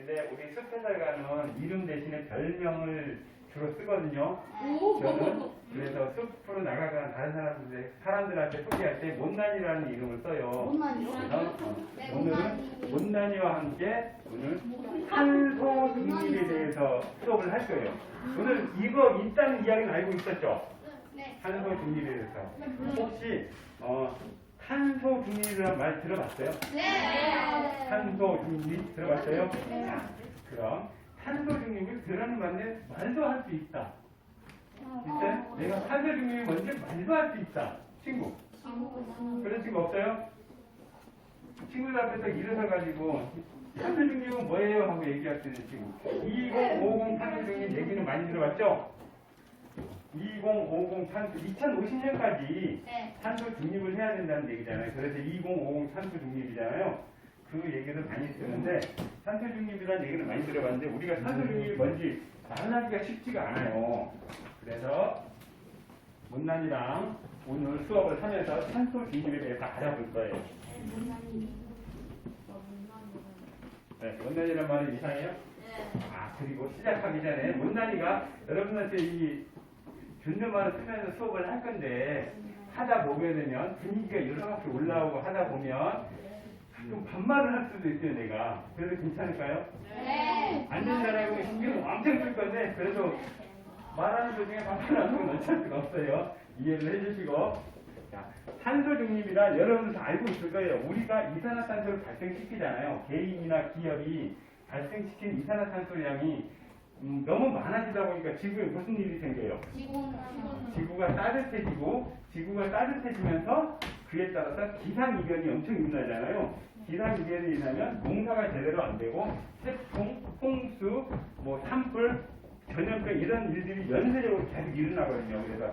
근데 우리 숲에살가는 이름 대신에 별명을 주로 쓰거든요. 저는 그래서 숲으로 나가거나 다른 사람들한테 소개할 때 못난이라는 이름을 써요. 그래서 오늘은 못난이와 함께 오늘 탄소 중립에 대해서 수업을 할 거예요. 오늘 이거 있다는 이야기는 알고 있었죠? 탄소 중립에 대해서. 혹시 탄소 중립이라는 말 들어봤어요? 네. 탄소 중립 들어봤어요? 자, 그럼 탄소 중립을 들어는 건데 말도 할 수 있다. 진짜 내가 탄소 중립이 뭔지 말도 할 수 있다. 친구. 그런 친구 없어요? 친구들 앞에서 일어서가지고 탄소 중립은 뭐예요? 하고 얘기할 수 있는 친구. 2050 탄소 중립 얘기는 많이 들어봤죠? 2050 탄소, 2050년까지 탄소 중립을 해야 된다는 얘기잖아요. 그래서 2050 탄소 중립이잖아요. 그 얘기를 많이 쓰는데 탄소 중립이라는 얘기를 많이 들어봤는데 우리가 탄소 중립이 뭔지 말하기가 쉽지가 않아요. 그래서 못난이랑 오늘 수업을 하면서 탄소 중립에 대해서 알아볼 거예요. 네, 못난이란 말이 이상해요? 아, 그리고 시작하기 전에 못난이가 여러분한테 이 존댓말을 쓰면서 수업을 할 건데 하다 보게 되면 분위기가 이렇게 올라오고 하다 보면 좀 반말을 할 수도 있어요, 내가. 그래도 괜찮을까요? 네. 안 된다라고 신경 엄청 쓸 건데, 그래도 말하는 도중에 반말하는 건 어쩔 수가 없어요. 이해를 해주시고. 자, 탄소 중립이란 여러분도 다 알고 있을 거예요. 우리가 이산화탄소를 발생시키잖아요. 개인이나 기업이 발생시킨 이산화탄소량이 너무 많아지다 보니까 지구에 무슨 일이 생겨요? 지구가 따뜻해지고, 지구가 따뜻해지면서 그에 따라서 기상이변이 엄청 일어나잖아요. 기상이변이 일어나면 농사가 제대로 안 되고 태풍, 홍수, 뭐 산불, 전염병 이런 일들이 연쇄적으로 계속 일어나거든요. 그래서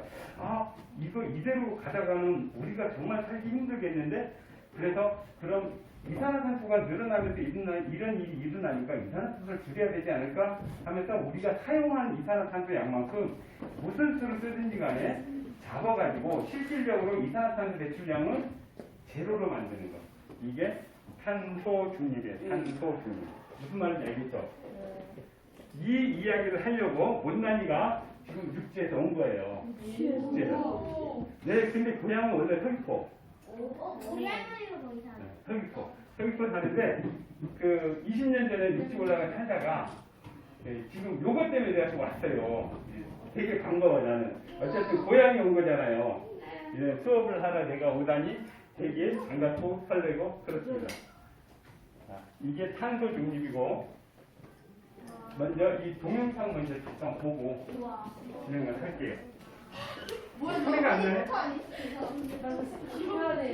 이거 이대로 가다가는 우리가 정말 살기 힘들겠는데 그래서 그럼 이산화탄소가 늘어나면서 이런 일이 일어나니까 이산화탄소를 줄여야 되지 않을까 하면서 우리가 사용한 이산화탄소 양만큼 무슨 수를 쓰든지 간에 잡아가지고 실질적으로 이산화탄소 배출량을 제로로 만드는 거. 이게 탄소 중립이에요. 탄소 중립. 무슨 말인지 알겠죠? 이 이야기를 하려고 못난이가 지금 육지에서 온 거예요. 육지에서. 네, 근데 고향은 원래 서귀포. 우리 할머니가 더 이상해. 서귀포 사는데 그 20년 전에 육지 올라가 살다가 지금 요것 때문에 내가 좀 왔어요. 되게 반가워 나는. 어쨌든 고향에 온 거잖아요. 수업을 하러 내가 오다니 되게 반갑고 설레고 그렇습니다. 자, 이게 탄소 중립이고 먼저 이 동영상 먼저 잠깐 보고 진행을 할게요. 소리가 안 나네?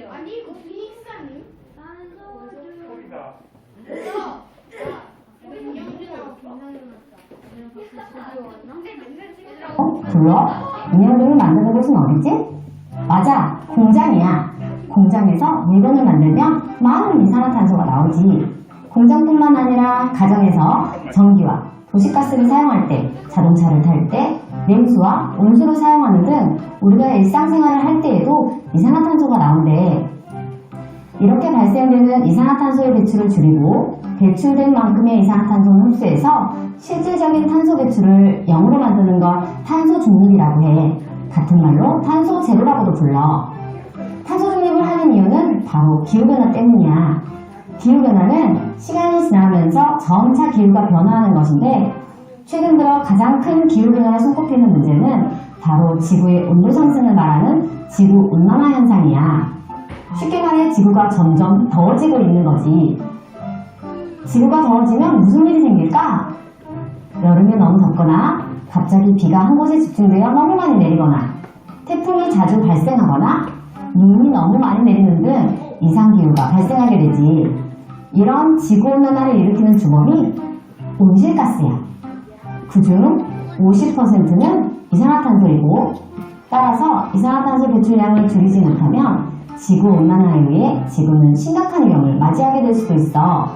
아니 이거 피닉스 아니? 소리가 불러? 인형들을 만드는 곳은 어디지? 맞아, 공장이야. 공장에서 물건을 만들면 많은 이산화탄소가 나오지. 공장뿐만 아니라 가정에서 전기와 도시가스를 사용할 때, 자동차를 탈 때, 냉수와 온수를 사용하는 등 우리가 일상생활을 할 때에도 이산화탄소가 나온대. 이렇게 발생되는 이산화탄소의 배출을 줄이고 배출된 만큼의 이산화탄소는 흡수해서 실질적인 탄소 배출을 0으로 만드는 걸 탄소 중립이라고 해. 같은 말로 탄소 제로라고도 불러. 탄소 중립을 하는 이유는 바로 기후변화 때문이야. 기후변화는 시간이 지나면서 점차 기후가 변화하는 것인데 최근 들어 가장 큰 기후변화가 손꼽히는 문제는 바로 지구의 온도 상승을 말하는 지구온난화 현상이야. 쉽게 말해 지구가 점점 더워지고 있는 거지. 지구가 더워지면 무슨 일이 생길까? 여름에 너무 덥거나 갑자기 비가 한 곳에 집중되어 너무 많이 내리거나 태풍이 자주 발생하거나 눈이 너무 많이 내리는 등 이상기후가 발생하게 되지. 이런 지구온난화를 일으키는 주범이 온실가스야. 그중 50%는 이산화탄소이고 따라서 이산화탄소 배출량을 줄이지 못하면 지구온난화에 의해 지구는 심각한 위험을 맞이하게 될 수도 있어.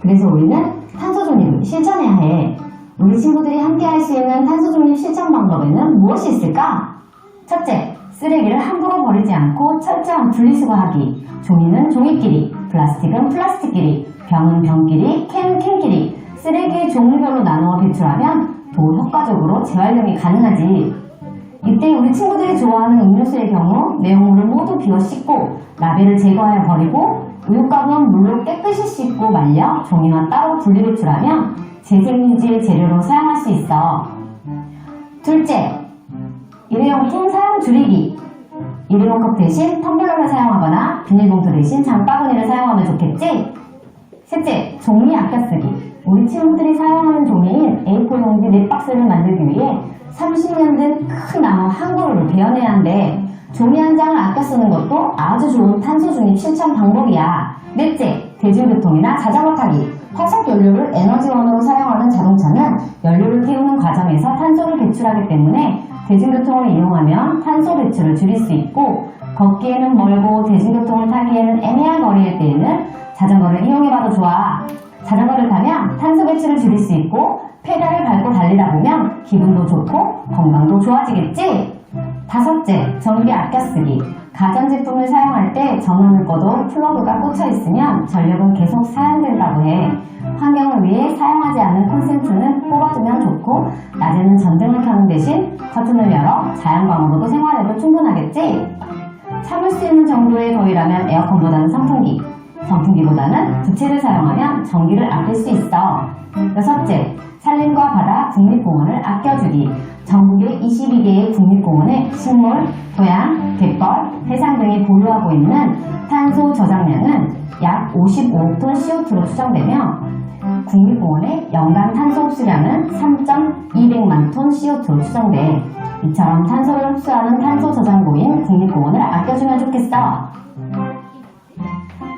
그래서 우리는 탄소 중립을 실천해야 해. 우리 친구들이 함께 할 수 있는 탄소 중립 실천 방법에는 무엇이 있을까? 첫째, 쓰레기를 함부로 버리지 않고 철저한 분리수거하기. 종이는 종이끼리, 플라스틱은 플라스틱끼리, 병은 병끼리, 캔은 캔끼리, 쓰레기의 종류별로 나누어 배출하면 더 효과적으로 재활용이 가능하지. 이때 우리 친구들이 좋아하는 음료수의 경우 내용물을 모두 비워 씻고 라벨을 제거하여 버리고 우유값은 물로 깨끗이 씻고 말려 종이와 따로 분리배출하면 재생유지의 재료로 사용할 수 있어. 둘째, 일회용품 사용 줄이기. 일회용 컵 대신 텀블러를 사용하거나 비닐봉투 대신 장바구니를 사용하면 좋겠지? 셋째, 종이 아껴 쓰기. 우리 친구들이 사용하는 종이인 A4 용지 4박스를 만들기 위해 30년 된 큰 나무 한 그루를 베어내야 하는데 종이 한 장을 아껴 쓰는 것도 아주 좋은 탄소 중립 실천 방법이야. 넷째, 대중교통이나 자전거 타기. 화석 연료를 에너지원으로 사용하는 자동차는 연료를 태우는 과정에서 탄소를 배출하기 때문에 대중교통을 이용하면 탄소 배출을 줄일 수 있고 걷기에는 멀고 대중교통을 타기에는 애매한 거리일 때에는 자전거를 이용해봐도 좋아. 자전거를 타면 탄소 배출을 줄일 수 있고 페달을 밟고 달리다 보면 기분도 좋고 건강도 좋아지겠지? 다섯째, 전기 아껴 쓰기. 가전제품을 사용할 때 전원을 꺼도 플러그가 꽂혀 있으면 전력은 계속 사용된다고 해. 환경을 위해 사용하지 않는 콘센트는 뽑아주면 좋고 낮에는 전등을 켜는 대신 커튼을 열어 자연광으로도 생활해도 충분하겠지? 참을 수 있는 정도의 더위라면 에어컨보다는 선풍기. 선풍기보다는 부채를 사용하면 전기를 아낄 수 있어. 여섯째, 산림과 바다, 국립공원을 아껴주기. 전국의 22개의 국립공원에 식물, 토양, 갯벌, 해상 등이 보유하고 있는 탄소 저장량은 약 55억 톤 CO2로 추정되며 국립공원의 연간 탄소 흡수량은 3,200만 톤 CO2로 추정돼. 이처럼 탄소를 흡수하는 탄소 저장고인 국립공원을 아껴주면 좋겠어.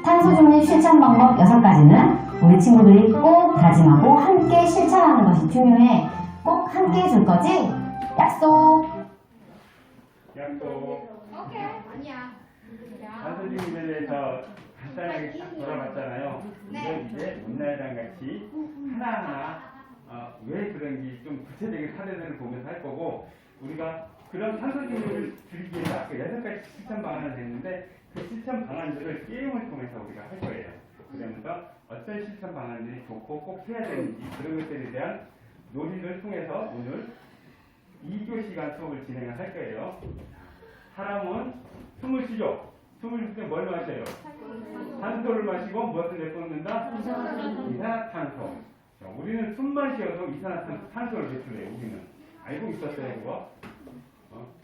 탄소 중립 실천 방법 6가지는 우리 친구들이 꼭 다짐하고 함께 실천하는 것이 중요해. 꼭 함께 해줄 거지? 약속! 약속. 오케이. 아니야. 탄소중립에 대해서 간단하게 딱 돌아봤잖아요. 네. 이제 문나이랑 같이 하나하나 왜 그런지 좀 구체적인 사례들을 보면서 할 거고 우리가 그런 탄소중립을 줄이기 위해서 아까 6가지 실천 방안을 했는데 그 실천 방안들을 게임을 통해서 우리가 할 거예요. 그러면서 어떤 실천 방안들이 좋고 꼭 해야 되는지 그런 것들에 대한 논의를 통해서 오늘 2교 시간 수업을 진행을 할 거예요. 사람은 숨을 쉬죠. 숨을 쉴 때 뭘 마셔요? 산소를 마시고 무엇을 내뿜는다? 이산화탄소. 자, 우리는 숨만 쉬어도 이산화탄소를 배출해요. 우리는 알고 있었어요, 그거?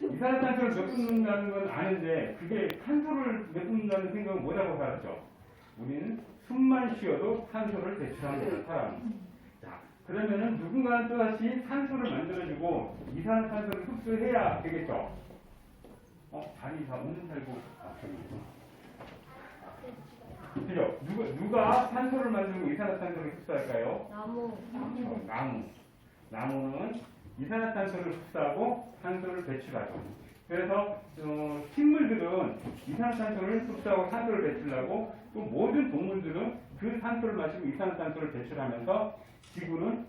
이산화탄소를 내뿜는다는 건 아는데 그게 탄소를 내뿜는다는 생각은 뭐라고 살았죠? 우리는 숨만 쉬어도 탄소를 배출하는 사람. 자, 그러면은 누군가는 또다시 탄소를 만들어주고 이산화탄소를 흡수해야 되겠죠? 다리 다 없는 살고 그죠? 누가 탄소를 만들고 이산화탄소를 흡수할까요? 나무. 나무는 이산화탄소를 흡수하고 탄소를 배출하죠. 그래서 식물들은 이산화탄소를 흡수하고 탄소를 배출하고 또 모든 동물들은 그 탄소를 마시고 이산화탄소를 배출하면서 지구는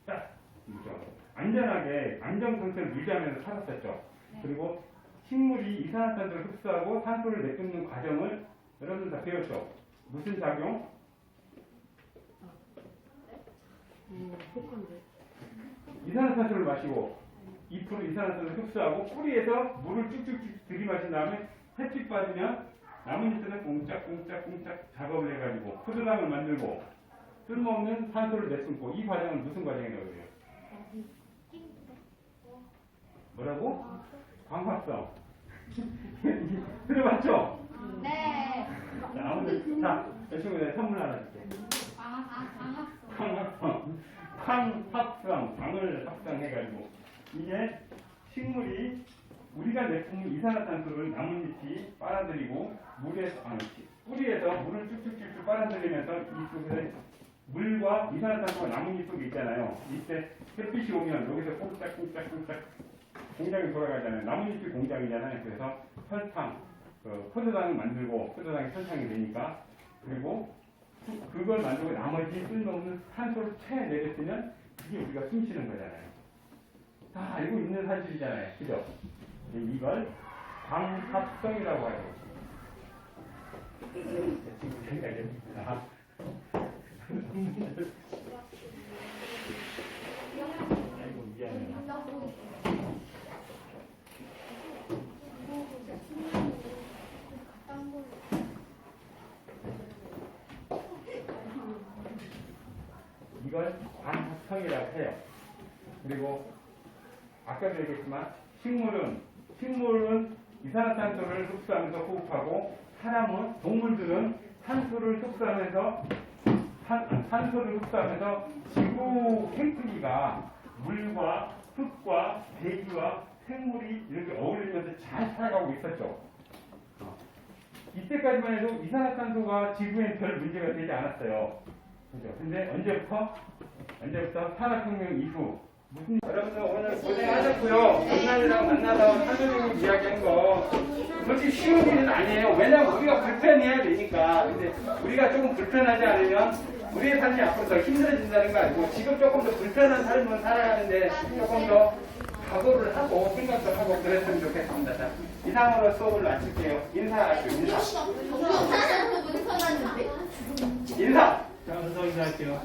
딱 안전하게 안정 상태를 유지하면서 살았었죠. 그리고 식물이 이산화탄소를 흡수하고 탄소를 내뿜는 과정을 여러분 다 배웠죠. 무슨 작용? 이산화탄소를 마시고 잎으로 이산화탄소를 흡수하고 뿌리에서 물을 쭉쭉쭉 들이마신 다음에 햇빛 받으면 나뭇잎들은 꽁짝꽁짝꽁짝 작업을 해가지고 포도당을 만들고 쓸모없는 탄소를 내뿜고 이 과정은 무슨 과정이라고 해요? 뭐라고? 광합성. 들어봤죠? 네. 자, 아무튼 자, 이 친구들 선물 하나 줄게. 광합성, 광을 합성해가지고 이게 식물이 우리가 내뿜는 이산화탄소를 나뭇잎이 빨아들이고 뿌리에서 물을 쭉쭉쭉쭉 빨아들이면서 이 속에 물과 이산화탄소가 나뭇잎 속에 있잖아요. 이때 햇빛이 오면 여기서 꽁짝꽁짝꽁짝 공장이 돌아가잖아요. 나뭇잎이 공장이잖아요. 그래서 설탕, 포도당을 만들고 포도당이 설탕이 되니까 그리고 그걸 만들고 나머지 쓸모없는 탄소를 채 내렸으면 그게 우리가 숨 쉬는 거잖아요. 다 알고 있는 사실이잖아요. 그죠? 이걸 광합성이라고 하죠. 이걸 과합성이라고 해요. 그리고 아까도 얘기했지만 식물은 이산화탄소를 흡수하면서 호흡하고 사람은 동물들은 산소를 흡수하면서 지구 생태계가 물과 흙과 대기와 생물이 이렇게 어울리면서 잘 살아가고 있었죠. 이때까지만 해도 이산화탄소가 지구엔 별 문제가 되지 않았어요. 그죠? 근데 언제부터 산업혁명 이후 여러분들 오늘 고생하셨고요. 전날이랑 만나서 산소님 이야기한 거 솔직히 쉬운 일은 아니에요. 왜냐면 우리가 불편해야 되니까. 근데 우리가 조금 불편하지 않으면 우리의 삶이 앞으로 더 힘들어진다는 거 아니고 지금 조금 더 불편한 삶을 살아가는데 조금 더 각오를 하고 생각도 하고 그랬으면 좋겠습니다. 자, 이상으로 수업을 마칠게요. 인사하시죠. 인사. 인사. 자, 인사할게요.